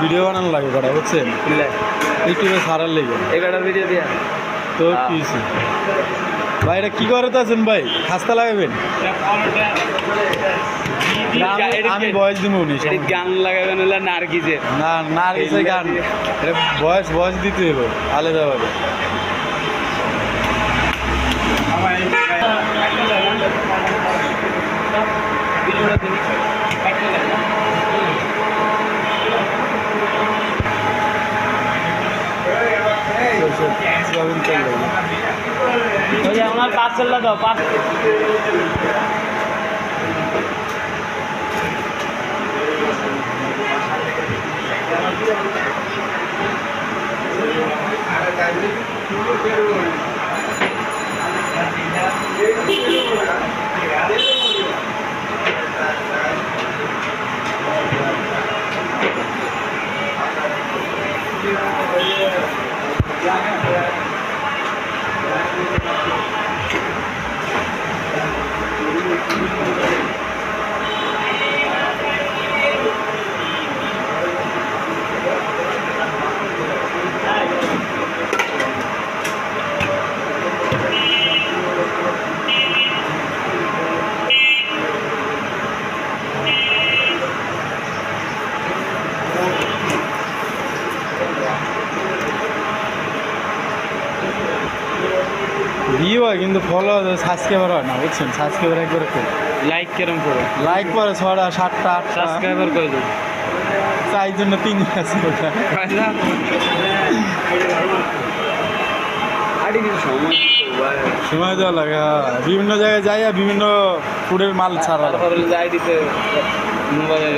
video বানানো লাগে কটা বুঝছেন ইউটিউবে ছাড়ার লেগে এগারোটার ভিডিও দিয়া তো কি ভাই এটা কি করে তো আছেন ভাই খাস্তা লাগাবেন আমি বয়স দিব গান লাগাবেন হলে নার্গিজের না নার্গিজের গান বয়স দিতে হবে আলাদাভাবে আমার পার্সেলটা দাও ভিউ হয় কিন্তু ফলো সাবস্ক্রাইবার হয় না বুঝছেন সাবস্ক্রাইবার একবারে খুব লাইক কেরম করে লাইক করে 6টা 7টা 8টা সাবস্ক্রাইবার করে দেবো তাই জন্য 3 আছে সময় দেওয়া লাগে বিভিন্ন জায়গায় যাই বিভিন্ন ফুডের মাল ছাড়া যাই দিতে মোবাইলে